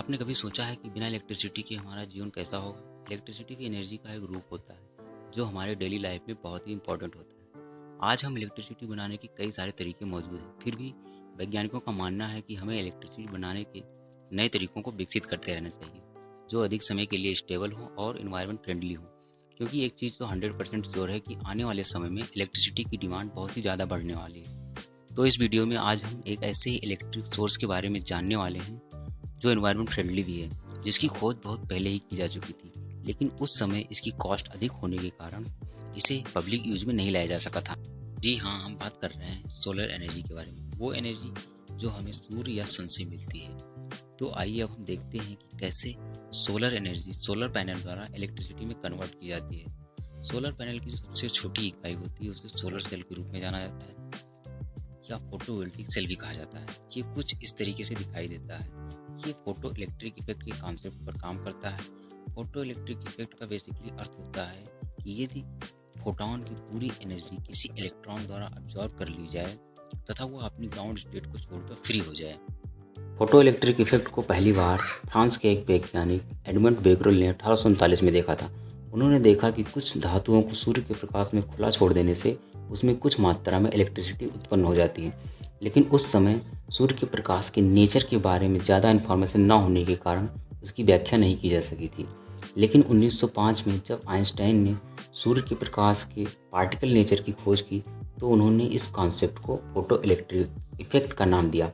आपने कभी सोचा है कि बिना इलेक्ट्रिसिटी के हमारा जीवन कैसा होगा? इलेक्ट्रिसिटी भी एनर्जी का एक रूप होता है जो हमारे डेली लाइफ में बहुत ही इंपॉर्टेंट होता है। आज हम इलेक्ट्रिसिटी बनाने के कई सारे तरीके मौजूद हैं, फिर भी वैज्ञानिकों का मानना है कि हमें इलेक्ट्रिसिटी बनाने के नए तरीकों को विकसित करते रहना चाहिए जो अधिक समय के लिए स्टेबल हो और इन्वायरमेंट फ्रेंडली हो। क्योंकि एक चीज़ तो 100% श्योर है कि आने वाले समय में इलेक्ट्रिसिटी की डिमांड बहुत ही ज़्यादा बढ़ने वाली है। तो इस वीडियो में आज हम एक ऐसे इलेक्ट्रिक सोर्स के बारे में जानने वाले हैं जो एनवायरनमेंट फ्रेंडली भी है, जिसकी खोज बहुत पहले ही की जा चुकी थी, लेकिन उस समय इसकी कॉस्ट अधिक होने के कारण इसे पब्लिक यूज में नहीं लाया जा सका था। जी हाँ, हम बात कर रहे हैं सोलर एनर्जी के बारे में, वो एनर्जी जो हमें सूर्य या सन से मिलती है। तो आइए अब हम देखते हैं कि कैसे सोलर एनर्जी सोलर पैनल द्वारा इलेक्ट्रिसिटी में कन्वर्ट की जाती है। सोलर पैनल की जो सबसे छोटी इकाई होती है उसे सोलर सेल के रूप में जाना जाता है या फोटोवोल्टिक सेल भी कहा जाता है। ये कुछ इस तरीके से दिखाई देता है। ये फोटो इलेक्ट्रिक इफेक्ट के कॉन्सेप्ट पर काम करता है। फोटो इलेक्ट्रिक इफेक्ट का बेसिकली अर्थ होता है कि यदि फोटोन की पूरी एनर्जी किसी इलेक्ट्रॉन द्वारा अब्जॉर्ब कर ली जाए तथा वो अपनी ग्राउंड स्टेट को छोड़कर फ्री हो जाए। फोटो इलेक्ट्रिक इफेक्ट को पहली बार फ्रांस के एक वैज्ञानिक एडमंड बेकरेल ने 1839 में देखा था। उन्होंने देखा कि कुछ धातुओं को सूर्य के प्रकाश में खुला छोड़ देने से उसमें कुछ मात्रा में इलेक्ट्रिसिटी उत्पन्न हो जाती है, लेकिन उस समय सूर्य के प्रकाश के नेचर के बारे में ज़्यादा इन्फॉर्मेशन न होने के कारण उसकी व्याख्या नहीं की जा सकी थी। लेकिन 1905 में जब आइंस्टाइन ने सूर्य के प्रकाश के पार्टिकल नेचर की खोज की तो उन्होंने इस कॉन्सेप्ट को फोटो इलेक्ट्रिक इफेक्ट का नाम दिया,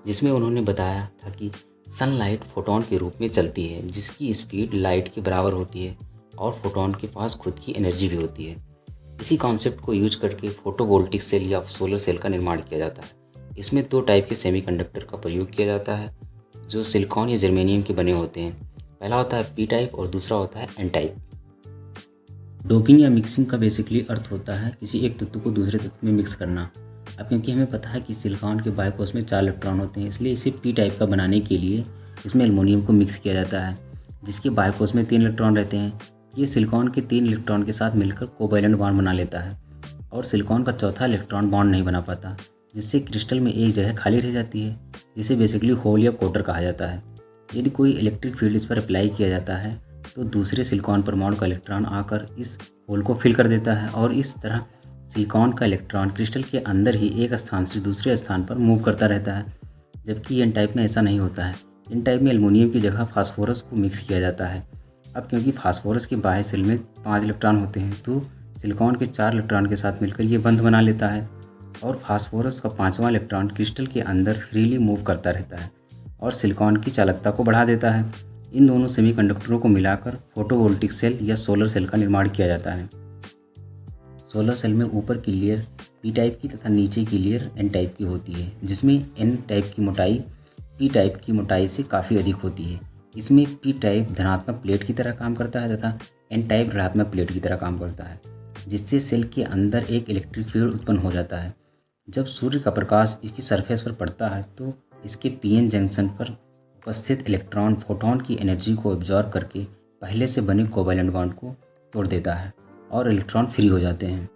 जिसमें उन्होंने बताया था कि सनलाइट फोटोन के रूप में चलती है जिसकी स्पीड लाइट के बराबर होती है और फोटोन के पास खुद की एनर्जी भी होती है। इसी कॉन्सेप्ट को यूज करके फोटोवोल्टिक सेल या सोलर सेल का निर्माण किया जाता है। इसमें दो टाइप के सेमीकंडक्टर का प्रयोग किया जाता है जो सिलिकॉन या जर्मेनियम के बने होते हैं। पहला होता है पी टाइप और दूसरा होता है एन टाइप। डोपिंग या मिक्सिंग का बेसिकली अर्थ होता है किसी एक तत्व को दूसरे तत्व में मिक्स करना। अब क्योंकि हमें पता है कि सिलिकॉन के बाइकोस में 4 इलेक्ट्रॉन होते हैं, इसलिए इसे पी टाइप का बनाने के लिए इसमें एल्युमिनियम को मिक्स किया जाता है जिसके बाइकोस में 3 इलेक्ट्रॉन रहते हैं। ये सिलिकॉन के 3 इलेक्ट्रॉन के साथ मिलकर कोवैलेंट बॉन्ड बना लेता है और सिलिकॉन का चौथा इलेक्ट्रॉन बॉन्ड नहीं बना पाता, जिससे क्रिस्टल में एक जगह खाली रह जाती है जिसे बेसिकली होल या कोटर कहा जाता है। यदि कोई इलेक्ट्रिक फील्ड इस पर अप्लाई किया जाता है तो दूसरे सिलिकॉन परमाणु का इलेक्ट्रॉन आकर इस होल को फिल कर देता है और इस तरह सिलिकॉन का इलेक्ट्रॉन क्रिस्टल के अंदर ही एक स्थान से दूसरे स्थान पर मूव करता रहता है, जबकि एन टाइप में ऐसा नहीं होता है। एन टाइप में एल्युमिनियम की जगह फास्फोरस को मिक्स किया जाता है। अब क्योंकि फास्फोरस के बाह्य सेल में 5 इलेक्ट्रॉन होते हैं तो सिलिकॉन के 4 इलेक्ट्रॉन के साथ मिलकर ये बंध बना लेता है और फास्फोरस का 5वां इलेक्ट्रॉन क्रिस्टल के अंदर फ्रीली मूव करता रहता है और सिलिकॉन की चालकता को बढ़ा देता है। इन दोनों सेमीकंडक्टरों को मिलाकर फोटोवोल्टिक सेल या सोलर सेल का निर्माण किया जाता है। सोलर सेल में ऊपर की लेयर पी टाइप की तथा नीचे की लेयर एन टाइप की होती है, जिसमें एन टाइप की मोटाई पी टाइप की मोटाई से काफ़ी अधिक होती है। इसमें पी टाइप धनात्मक प्लेट की तरह काम करता है तथा एन टाइप ऋणात्मक प्लेट की तरह काम करता है, जिससे सेल के अंदर एक इलेक्ट्रिक फील्ड उत्पन्न हो जाता है। जब सूर्य का प्रकाश इसकी सरफेस पर पड़ता है तो इसके पीएन जंक्शन पर उपस्थित इलेक्ट्रॉन फोटोन की एनर्जी को एब्जॉर्ब करके पहले से बने कोवैलेंट बॉन्ड को तोड़ देता है और इलेक्ट्रॉन फ्री हो जाते हैं।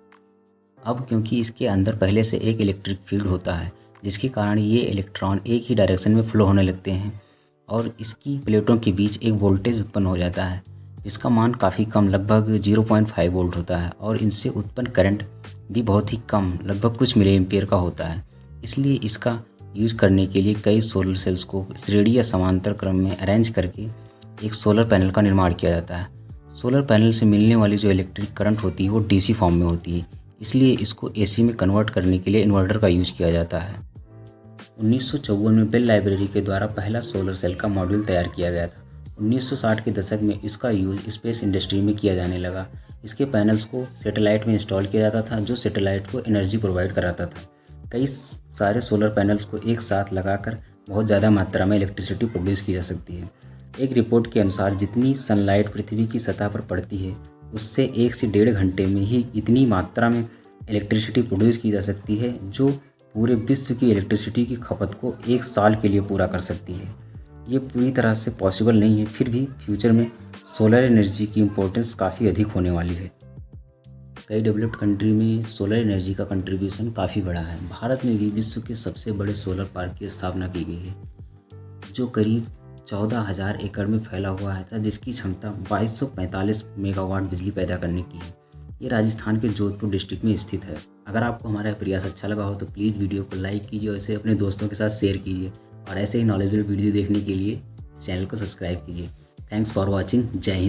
अब क्योंकि इसके अंदर पहले से एक इलेक्ट्रिक फील्ड होता है जिसके कारण ये इलेक्ट्रॉन एक ही डायरेक्शन में फ्लो होने लगते हैं और इसकी प्लेटों के बीच एक वोल्टेज उत्पन्न हो जाता है जिसका मान काफ़ी कम लगभग 0.5 वोल्ट होता है और इनसे उत्पन्न करंट भी बहुत ही कम लगभग कुछ मिली एम्पियर का होता है। इसलिए इसका यूज करने के लिए कई सोलर सेल्स को श्रेणी या समांतर क्रम में अरेंज करके एक सोलर पैनल का निर्माण किया जाता है। सोलर पैनल से मिलने वाली जो इलेक्ट्रिक करंट होती है वो डीसी फॉर्म में होती है, इसलिए इसको एसी में कन्वर्ट करने के लिए इन्वर्टर का यूज किया जाता है। 1954 में बेल लाइब्रेरी के द्वारा पहला सोलर सेल का मॉड्यूल तैयार किया गया था। 1960 के दशक में इसका यूज स्पेस इंडस्ट्री में किया जाने लगा। इसके पैनल्स को सैटेलाइट में इंस्टॉल किया जाता था जो सैटेलाइट को एनर्जी प्रोवाइड कराता था। कई सारे सोलर पैनल्स को एक साथ लगाकर बहुत ज़्यादा मात्रा में इलेक्ट्रिसिटी प्रोड्यूस की जा सकती है। एक रिपोर्ट के अनुसार जितनी सनलाइट पृथ्वी की सतह पर पड़ती है उससे 1 से 1.5 घंटे में ही इतनी मात्रा में इलेक्ट्रिसिटी प्रोड्यूस की जा सकती है जो पूरे विश्व की इलेक्ट्रिसिटी की खपत को 1 साल के लिए पूरा कर सकती है। ये पूरी तरह से पॉसिबल नहीं है, फिर भी फ्यूचर में सोलर एनर्जी की इम्पोर्टेंस काफ़ी अधिक होने वाली है। कई डेवलप्ड कंट्री में सोलर एनर्जी का कंट्रीब्यूशन काफ़ी बड़ा है। भारत में भी विश्व के सबसे बड़े सोलर पार्क की स्थापना की गई है जो करीब 14,000 एकड़ में फैला हुआ है था, जिसकी क्षमता 2245 मेगावाट बिजली पैदा करने की है। ये राजस्थान के जोधपुर डिस्ट्रिक्ट में स्थित है। अगर आपको हमारा प्रयास अच्छा लगा हो तो प्लीज़ वीडियो को लाइक कीजिए और इसे अपने दोस्तों के साथ शेयर कीजिए, और ऐसे ही नॉलेजेबल वीडियो देखने के लिए चैनल को सब्सक्राइब कीजिए। Thanks for watching. जय हिंद।